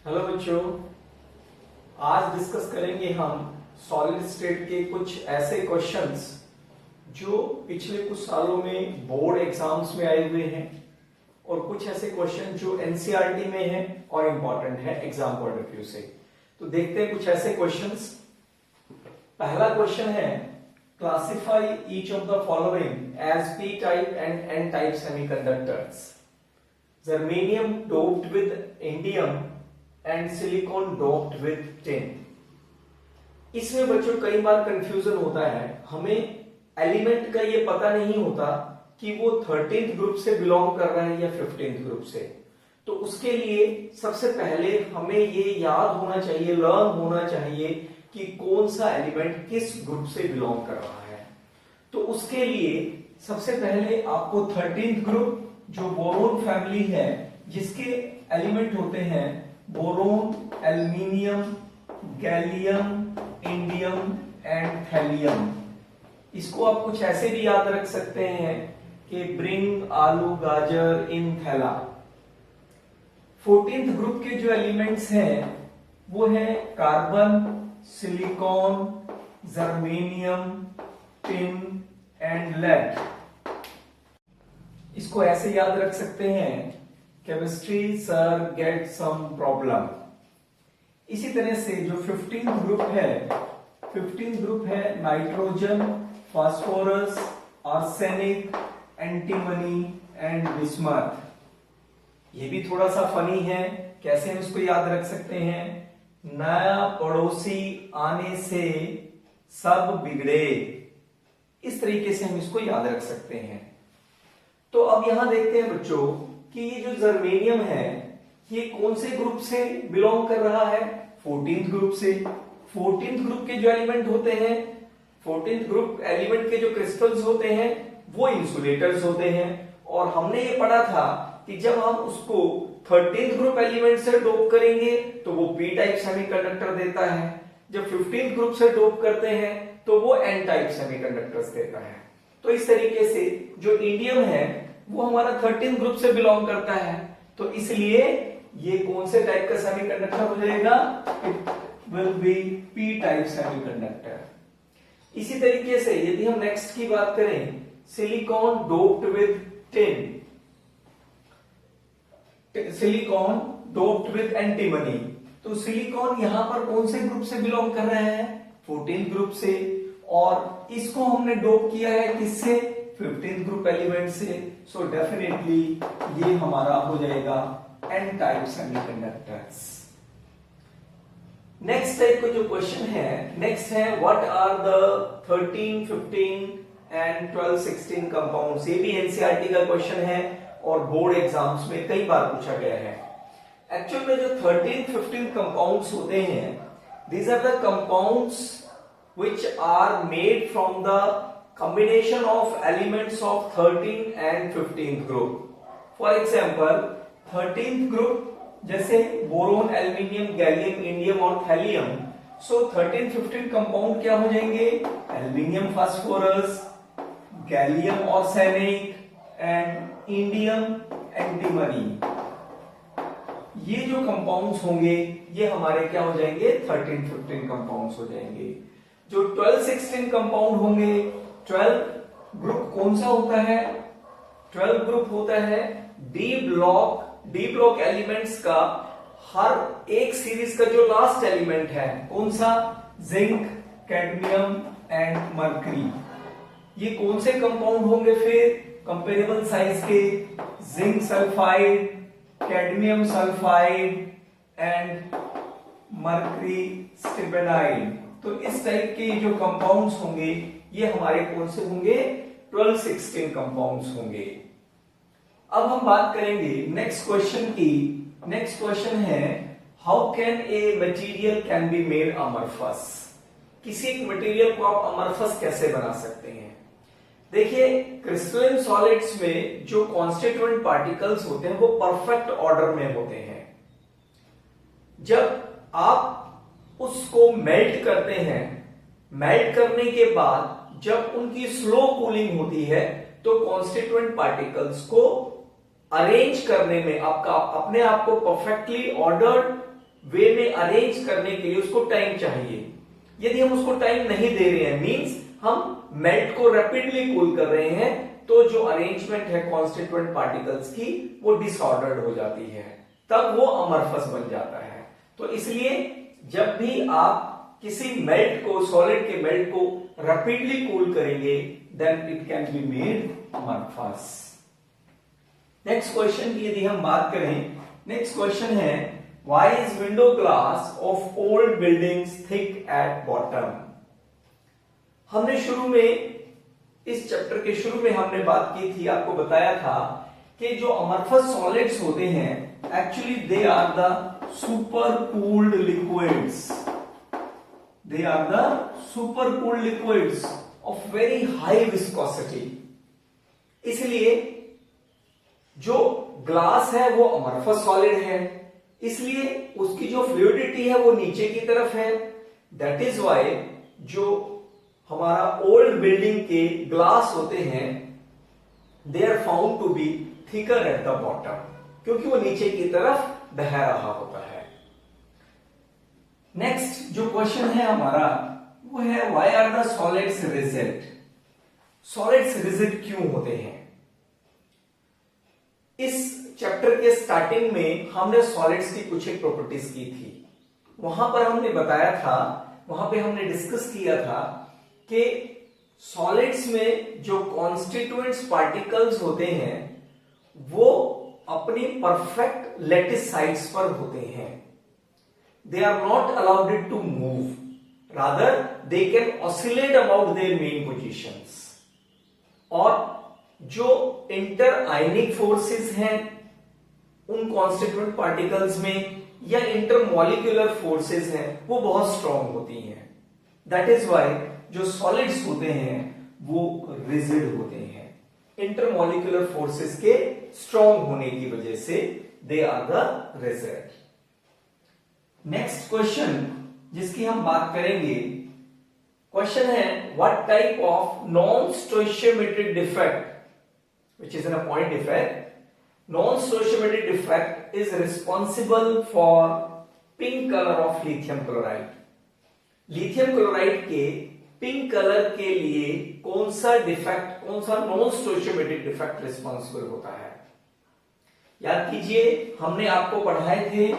Hello बच्चों, आज discuss करेंगे हम सॉलिड स्टेट के कुछ ऐसे क्वेश्चंस जो पिछले कुछ सालों में बोर्ड एग्जाम्स में आए हुए हैं और कुछ ऐसे क्वेश्चन जो एनसीईआरटी में हैं और इंपॉर्टेंट है एग्जाम पॉइंट ऑफ व्यू से। तो देखते हैं कुछ ऐसे क्वेश्चंस। पहला क्वेश्चन है, classify each of the following as P type and N type semiconductors. Germanium doped with indium and silicon doped with tin. इसमें बच्चों कई बार कंफ्यूजन होता है, हमें एलिमेंट का ये पता नहीं होता कि वो 13th ग्रुप से बिलोंग कर रहा है या 15th ग्रुप से। तो उसके लिए सबसे पहले हमें ये याद होना चाहिए, लर्न होना चाहिए कि कौन सा एलिमेंट किस ग्रुप से बिलोंग कर रहा है। तो उसके लिए सबसे पहले आपको 13th ग्रुप जो बोरोन फैमिली है जिसके एलिमेंट होते हैं boron, aluminium, gallium, indium and thallium, इसको आप कुछ ऐसे भी याद रख सकते हैं कि ब्रिंग आलू गाजर इन थैला। 14th ग्रुप के जो एलिमेंट्स हैं वो है carbon, silicon, germanium, tin and lead. इसको ऐसे याद रख सकते हैं, chemistry sir get some problem. इसी तरह से जो 15th ग्रुप है, 15th ग्रुप है nitrogen, phosphorus, arsenic, antimony and bismuth. ये भी थोड़ा सा फनी है, कैसे हम इसको याद रख सकते हैं, नया पड़ोसी आने से सब बिगड़े। इस तरीके से हम इसको याद रख सकते हैं। तो अब यहां देखते हैं बच्चों कि ये जो जर्मेनियम है ये कौन से ग्रुप से बिलोंग कर रहा है, 14th ग्रुप से। 14th ग्रुप के जो एलिमेंट होते हैं, 14th ग्रुप एलिमेंट के जो क्रिस्टल्स होते हैं वो इंसुलेटर्स होते हैं। और हमने ये पढ़ा था कि जब हम उसको 13th ग्रुप एलिमेंट से डोप करेंगे तो वो पी टाइप सेमीकंडक्टर देता है, जब 15th ग्रुप से डोप करते हैं तो वो एन टाइप सेमीकंडक्टर्स देता है। तो इस तरीके से जो इंडियम है वो हमारा 13th ग्रुप से बिलोंग करता है, तो इसलिए ये कौन से टाइप का सेमीकंडक्टर हो जाएगा, it will be P type semiconductor. इसी तरीके से यदि हम नेक्स्ट की बात करें, silicon doped with tin, silicon doped with antimony. तो सिलिकॉन यहां पर कौन से ग्रुप से बिलोंग कर रहे हैं, 14th ग्रुप से, और इसको हमने डोप किया है किससे, 15th ग्रुप एलिमेंट से। सो डेफिनेटली ये हमारा हो जाएगा N type semiconductors. Next type का जो क्वेश्चन है, नेक्स्ट है what are the 13, 15 and 12, 16 compounds. ये भी एनसीईआरटी का क्वेश्चन है और बोर्ड एग्जाम्स में कई बार पूछा गया है। एक्चुअल में जो 13, 15 कंपाउंड्स होते हैं, these are the compounds which are made from the combination of elements of 13 and 15th group. For example, 13th group जैसे बोरोन, एल्यूमिनियम, गैलियम, इंडियम और थैलियम। सो 13, 15 कंपाउंड क्या हो जाएंगे, aluminium phosphorus, gallium arsenic and indium antimony. ये जो compounds होंगे ये हमारे क्या हो जाएंगे, 13, 15 कंपाउंड्स हो जाएंगे। जो 12, 16 कंपाउंड होंगे, 12 ग्रुप कौन सा होता है, 12 ग्रुप होता है डी ब्लॉक एलिमेंट्स का हर एक सीरीज का जो लास्ट एलिमेंट है कौन सा, जिंक, कैडमियम एंड मरकरी। ये कौन से कंपाउंड होंगे फिर, कंपेरेबल साइज के, zinc sulphide, cadmium sulphide and mercury स्टिपेनाइड। तो इस टाइप के जो कंपाउंड्स होंगे ये हमारे कौन से होंगे, 12, 16 कंपाउंड्स होंगे। अब हम बात करेंगे नेक्स्ट क्वेश्चन की। नेक्स्ट क्वेश्चन है, how can a material can be made amorphous. किसी एक मटेरियल को आप अमरफस कैसे बना सकते हैं। देखिए, क्रिस्टलाइन सॉलिड्स में जो कॉन्स्टिट्यूएंट पार्टिकल्स होते हैं वो परफेक्ट ऑर्डर में होते हैं। जब आप उसको मेल्ट करते हैं, मेल्ट करने के बाद जब उनकी स्लो कूलिंग होती है तो कॉन्स्टिट्यूएंट पार्टिकल्स को अरेंज करने में आपका अपने आप को परफेक्टली ऑर्डर्ड वे में अरेंज करने के लिए उसको टाइम चाहिए। यदि हम उसको टाइम नहीं दे रहे हैं, मींस हम मेल्ट को रैपिडली कूल कर रहे हैं, तो जो अरेंजमेंट है कॉन्स्टिट्यूएंट पार्टिकल्स की वो डिसऑर्डर्ड हो जाती है, तब वो अमरफस बन जाता है। तो इसलिए जब भी आप किसी मेल्ट को, सॉलिड के मेल्ट को रैपिडली कूल करेंगे, then it can be made amorphous. Next question की यदि हम बात करें, नेक्स्ट क्वेश्चन है why is window glass of old buildings thick at bottom? हमने शुरू में, इस चैप्टर के शुरू में हमने बात की थी, आपको बताया था कि जो अमरफस सॉलिड्स होते हैं actually they are the super cooled liquids, they are the super cooled liquids of very high viscosity. इसलिए जो ग्लास है वो अमरफस सॉलिड है, इसलिए उसकी जो फ्लूइडिटी है वो नीचे की तरफ है। दैट इज वाई जो हमारा ओल्ड बिल्डिंग के ग्लास होते हैं they are found to be thicker at the bottom, क्योंकि वो नीचे की तरफ बह रहा होता है। नेक्स्ट जो क्वेश्चन है हमारा वो है why are the solids rigid? Solids rigid क्यों होते हैं? इस चैप्टर के स्टार्टिंग में हमने सॉलिड्स की कुछ एक प्रॉपर्टीज की थी। वहां पर हमने बताया था, वहां पे हमने डिस्कस किया था कि सॉलिड्स में जो कॉन्स्टिट्यूएंट्स पार्टिकल्स होते हैं वो अपनी परफेक्ट लैटिस साइड्स पर होते हैं। They are not allowed to move, rather they can oscillate about their mean positions. और जो इंटर आयनिक फोर्सेस हैं उन कॉन्स्टिट्यूएंट पार्टिकल्स में या इंटरमॉलिक्यूलर फोर्सेस हैं वो बहुत स्ट्रांग होती हैं। दैट इज व्हाई जो सॉलिड्स होते हैं वो रिजिड होते हैं, इंटरमॉलिक्यूलर फोर्सेस के स्ट्रांग होने की वजह से they are the rigid. Next question जिसकी हम बात करेंगे, क्वेश्चन है what type of non stoichiometric defect which is in a point defect, non-stoichiometric defect is responsible for pink color of lithium chloride. lithium chloride के pink colour के लिए कौन सा डिफेक्ट, कौन सा नॉन स्टोइचियोमेट्रिक डिफेक्ट रिस्पॉन्सिबल होता है? याद कीजिए हमने आपको पढ़ाए थे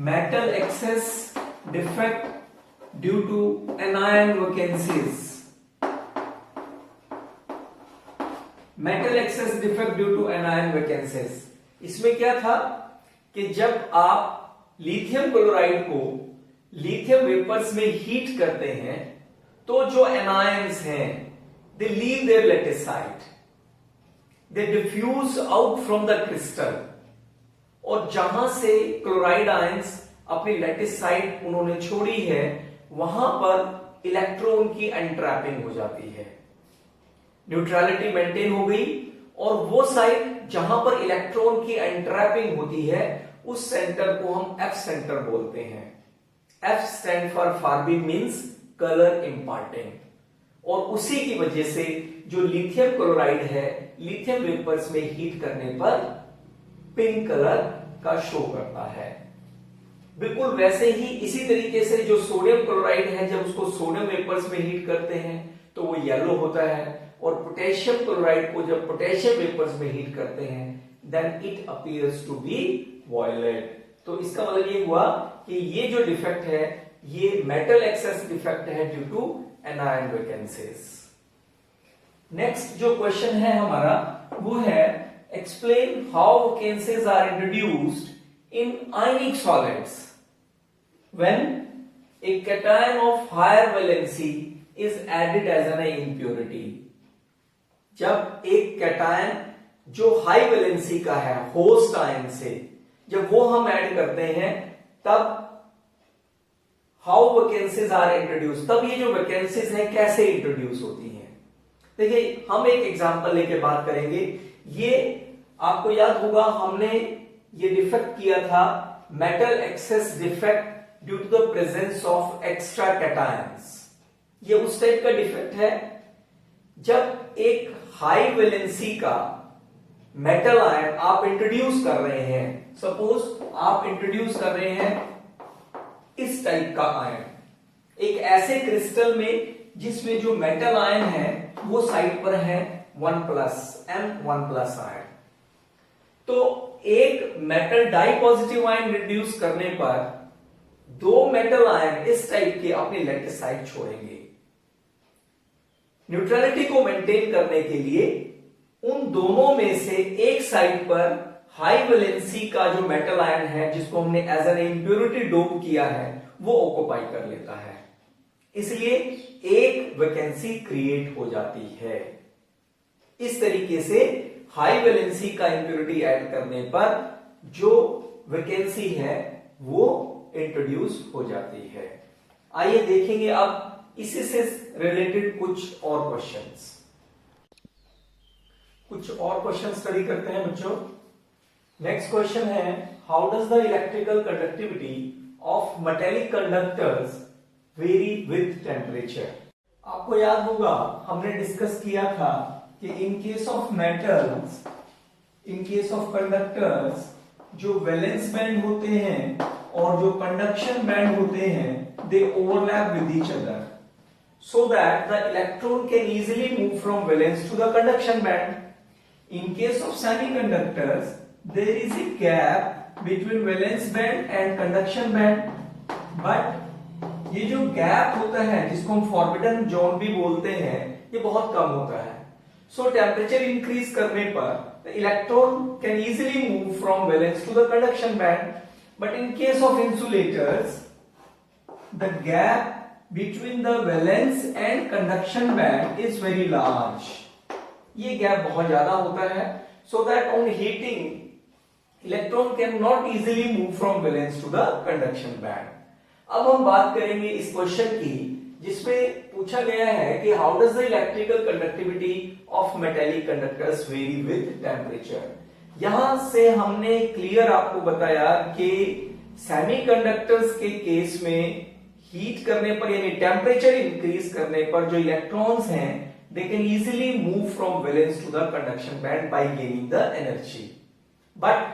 metal excess defect due to anion vacancies, metal excess defect due to anion vacancies. इसमें क्या था कि जब आप लिथियम क्लोराइड को लिथियम वेपर्स में हीट करते हैं तो जो एनायंस हैं they leave their lattice site, they diffuse out from the crystal, और जहां से क्लोराइड आयंस अपनी लैटिस साइट उन्होंने छोड़ी है वहां पर इलेक्ट्रॉन की एंट्रैपिंग हो जाती है, न्यूट्रलिटी मेंटेन हो गई, और वो साइट जहां पर इलेक्ट्रॉन की एंट्रैपिंग होती है उस सेंटर को हम एफ सेंटर बोलते हैं। F stands for farbe means colour imparting, और उसी की वजह से जो लिथियम क्लोराइड है लिथियम वेपर्स में हीट करने पर पिंक कलर का शो करता है। बिल्कुल वैसे ही इसी तरीके से जो सोडियम क्लोराइड है जब उसको सोडियम वेपर्स में हीट करते हैं तो वो येलो होता है, और पोटेशियम क्लोराइड को जब पोटेशियम वेपर्स में हीट करते हैं then it appears to be violet. तो इसका मतलब ये हुआ कि ये जो डिफेक्ट है ये मेटल एक्सेस डिफेक्ट है due to anion vacancies. Next जो क्वेश्चन है हमारा वो है explain how vacancies are introduced in ionic solids when a cation of higher valency is added as an impurity. जब एक कैटायन जो हाई वैलेंसी का है होस्ट आयन से जब वो हम ऐड करते हैं तब हाउ वैकेंसीज आर इंट्रोड्यूस, तब ये जो वैकेंसीज है कैसे इंट्रोड्यूस होती हैं। देखिए हम एक एग्जांपल लेके बात करेंगे। ये आपको याद होगा हमने ये डिफेक्ट किया था metal excess defect due to the presence of extra cations. ये उस टाइप का डिफेक्ट है जब एक हाई वैलेंसी का मेटल आयन आप इंट्रोड्यूस कर रहे हैं। सपोज आप इंट्रोड्यूस कर रहे हैं इस टाइप का आयन, एक ऐसे क्रिस्टल में जिसमें जो मेटल आयन है वो साइड पर है 1+ M1+ आयन। तो एक metal di positive ion reduce करने पर दो मेटल आयन इस टाइप के अपनी लैटिस साइड छोड़ेंगे। न्यूट्रलिटी को मेंटेन करने के लिए उन दोनों में से एक साइड पर हाई वैलेंसी का जो मेटल आयन है, जिसको हमने एज एन इंप्योरिटी डोप किया है, वो ऑक्युपाई कर लेता है। इसलिए एक वैकेंसी क्रिएट हो जाती है। इस तरीके से हाई वैलेंसी का इंप्योरिटी ऐड करने पर जो वैकेंसी है वो इंट्रोड्यूस हो जाती है। आइए देखेंगे अब इसी से रिलेटेड कुछ और क्वेश्चंस। कुछ और क्वेश्चन स्टडी करते हैं बच्चों। नेक्स्ट क्वेश्चन है, how does the electrical conductivity of metallic conductors very with temperature. आपको याद होगा हमने डिस्कस किया था कि in case of metals, in case of conductors, जो वैलेंस बैंड होते हैं और जो कंडक्शन बैंड होते हैं, दे overlap with each other so that the electron can easily move from valence to the conduction band. In case of semiconductors, there is a gap between valence band and conduction band, but ये जो gap होता है जिसको हम forbidden zone भी बोलते हैं, ये बहुत कम होता है। So temperature increase करने पर the electron can easily move from valence to the conduction band, but in case of insulators, the gap between the valence and conduction band is very large. ये गैप बहुत ज्यादा होता है, so that on heating electron cannot easily move from valence to the conduction band. अब हम बात करेंगे इस क्वेश्चन की जिसमें पूछा गया है कि how does the electrical conductivity of metallic conductors vary with temperature। यहां से हमने क्लियर आपको बताया कि सेमीकंडक्टर्स के केस में हीट करने पर यानी टेम्परेचर इंक्रीज करने पर जो इलेक्ट्रॉन्स हैं they can easily move from valence to the conduction band by gaining the energy. But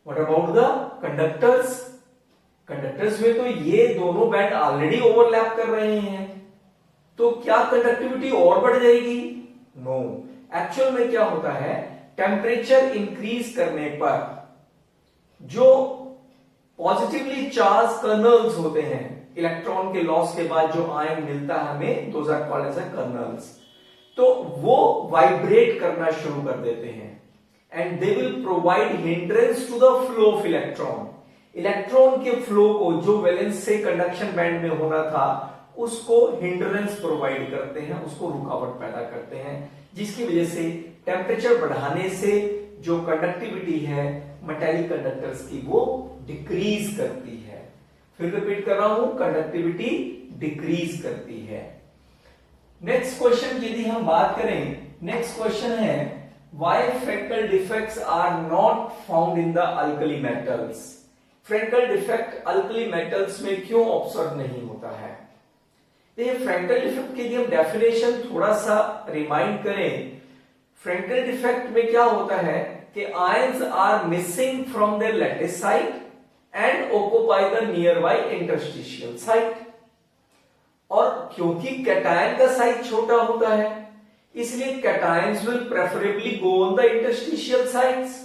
what about the conductors. Conductors में तो ये दोनों बैंड ऑलरेडी ओवरलैप कर रहे हैं, तो क्या कंडक्टिविटी और बढ़ जाएगी? नो। एक्चुअल में क्या होता है, टेम्परेचर इंक्रीज करने पर जो पॉजिटिवली चार्ज कर्नल्स होते हैं, इलेक्ट्रॉन के लॉस के बाद जो आयन मिलता है हमें, those are called as kernels, तो वो वाइब्रेट करना शुरू कर देते हैं and they will provide hindrance to the flow of electron. Electron के फ्लो को जो वैलेंस से कंडक्शन बैंड में होना था उसको हिंड्रेंस प्रोवाइड करते हैं, उसको रुकावट पैदा करते हैं, जिसकी वजह से टेम्परेचर बढ़ाने से जो कंडक्टिविटी है मेटालिक कंडक्टर्स की वो डिक्रीज करती है। फिर रिपीट कर रहा हूं, कंडक्टिविटी डिक्रीज करती है। नेक्स्ट क्वेश्चन यदि हम बात करें, नेक्स्ट क्वेश्चन है why fractal defects are not found in the alkali metals. Fractal defect alkali metals में क्यों ऑब्जर्व नहीं होता है? ये फ्रैक्टल डिफेक्ट की हम डेफिनेशन थोड़ा सा रिमाइंड करें। फ्रैक्टल डिफेक्ट में क्या होता है कि ions are missing from their lattice site and occupy the nearby interstitial site। और क्योंकि कैटायन का साइज छोटा होता है इसलिए cations will preferably go on the interstitial sites,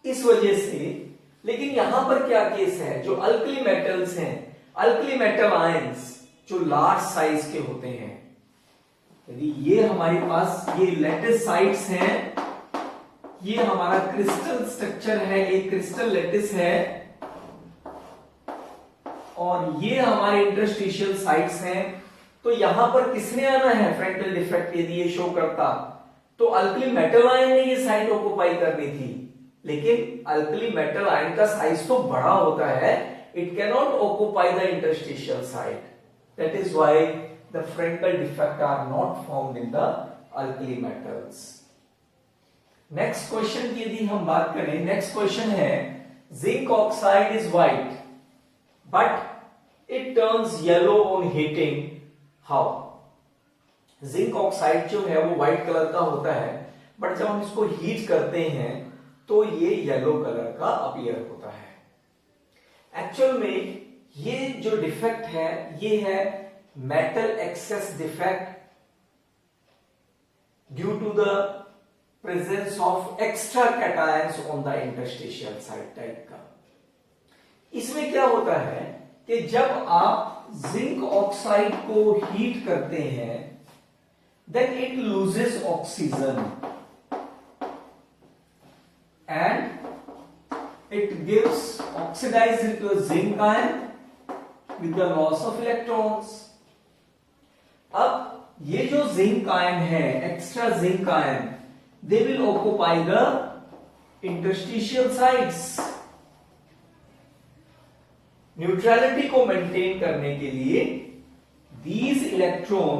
इस वजह से। लेकिन यहां पर क्या केस है, जो अल्कली मेटल्स हैं, अल्कली मेटल आयंस जो लार्ज साइज के होते हैं, यदि ये हमारे पास ये लैटिस साइट्स हैं, ये हमारा क्रिस्टल स्ट्रक्चर है, एक क्रिस्टल लैटिस है और ये हमारे इंटरस्टिशियल साइट्स हैं, तो यहां पर किसने आना है फ्रैक्टल डिफेक्ट यदि ये शो करता, तो अल्कली मेटल आयन ने ये साइट ऑक्युपाई करनी थी। लेकिन अल्कली मेटल आयन का साइज तो बड़ा होता है, it can not occupy the interstitial site, that is why the fractal defect are not found in the alkali metals. Next question की यदि हम बात करें, नेक्स्ट क्वेश्चन है zinc oxide is white but it turns yellow on heating, how. Zinc oxide जो है वो white colour का होता है, बट जब हम इसको हीट करते हैं तो ये येलो कलर का अपीयर होता है। एक्चुअल में ये जो डिफेक्ट है ये है metal excess defect due to the presence of extra cations on the interstitial side type का। इसमें क्या होता है कि जब आप जिंक ऑक्साइड को हीट करते हैं then it loses oxygen and it gives oxidized into a zinc ion with the loss of electrons। अब ये जो जिंक आयन है, extra zinc ion, they will occupy the interstitial sites। Neutrality को maintain करने के लिए these electron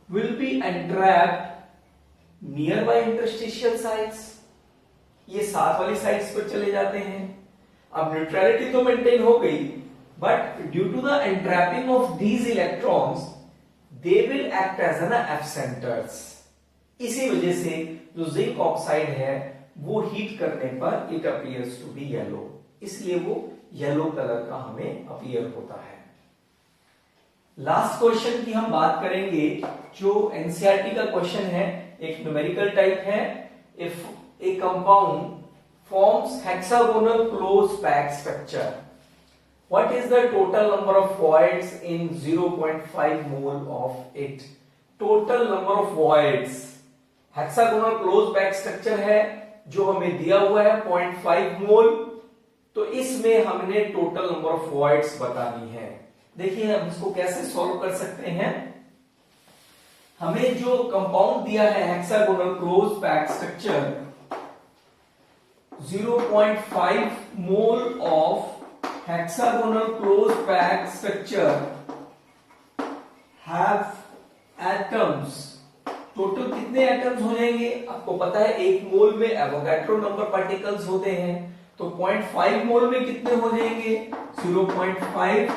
will be entrapped nearby interstitial sites। ये साथ वाली साइड्स पर चले जाते हैं। अब न्यूट्रलिटी तो मेंटेन हो गई, but due to the entrapping of these electrons they will act as an F centres. इसी वजह से जो जिंक ऑक्साइड है वो हीट करने पर it appears to be yellow, इसलिए वो येलो कलर का हमें अपीयर होता है। लास्ट क्वेश्चन की हम बात करेंगे जो एनसीईआरटी का क्वेश्चन है, एक न्यूमेरिकल टाइप है। If a compound forms hexagonal close packed structure, what is the total number of voids in 0.5 mole of it? Total number of voids, hexagonal close packed structure है जो हमें दिया हुआ है 0.5 मोल, तो इसमें हमने टोटल नंबर ऑफ voids बतानी है। देखिए हम इसको कैसे सॉल्व कर सकते हैं। हमें जो कंपाउंड दिया है hexagonal close packed structure, 0.5 mole of hexagonal close packed structure have atoms। Total कितने एटम्स हो जाएंगे? आपको पता है एक मोल में एवोगैड्रो नंबर पार्टिकल्स होते हैं, तो 0.5 मोल में कितने हो जाएंगे? 0.5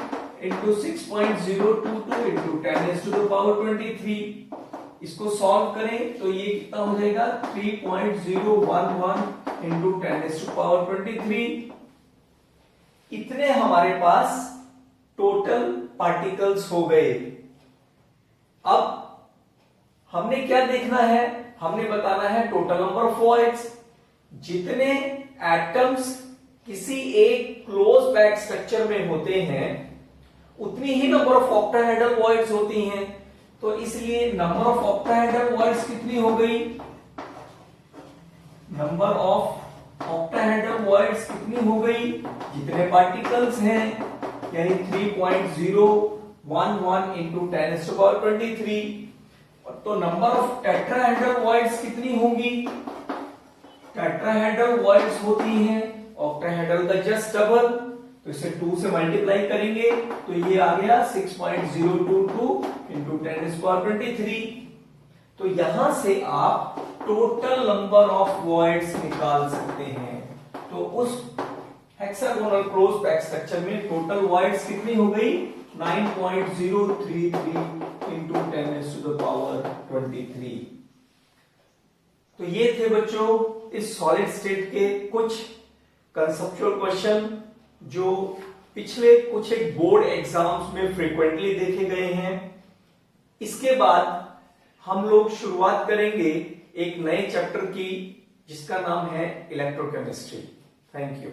इंटू 6.022 इंटू 10⁻23। इसको सॉल्व करें तो ये कितना हो जाएगा? 3.011 इंटू 10⁻23। इतने हमारे पास टोटल पार्टिकल्स हो गए। अब हमने क्या देखना है? हमने बताना है टोटल नंबर ऑफ वॉइड्स। जितने एटम्स किसी एक क्लोज पैक्ड स्ट्रक्चर में होते हैं उतनी ही नंबर ऑफ ऑक्टाहेड्रल वॉइड्स होती हैं, तो इसलिए नंबर ऑफ ऑक्टाहेड्रल वॉइड्स कितनी हो गई? नंबर ऑफ ऑक्टाहेड्रल वॉइड्स कितनी हो गई? जितने पार्टिकल्स हैं, यानी 3.011 इंटू 10⁻23। तो नंबर ऑफ टेट्राहेड्रल वॉइड्स कितनी होंगी? टेट्राहेड्रल वॉइड्स होती हैं ऑक्टाहेड्रल का जस्ट डबल, तो इसे 2 से मल्टीप्लाई करेंगे तो ये आ गया 6.022 इंटू 10⁻23। तो यहां से आप टोटल नंबर ऑफ वॉइड्स निकाल सकते हैं। तो उस हेक्सागोनल क्लोज पैक्ड स्ट्रक्चर में टोटल वॉइड्स कितनी हो गई? 9.033 इंटू 10⁻23। तो ये थे बच्चों इस सॉलिड स्टेट के कुछ कंसेप्चुअल क्वेश्चन जो पिछले कुछ एक बोर्ड एग्जाम्स में फ्रीक्वेंटली देखे गए हैं। इसके बाद हम लोग शुरुआत करेंगे एक नए चैप्टर की जिसका नाम है इलेक्ट्रोकेमिस्ट्री। Thank you.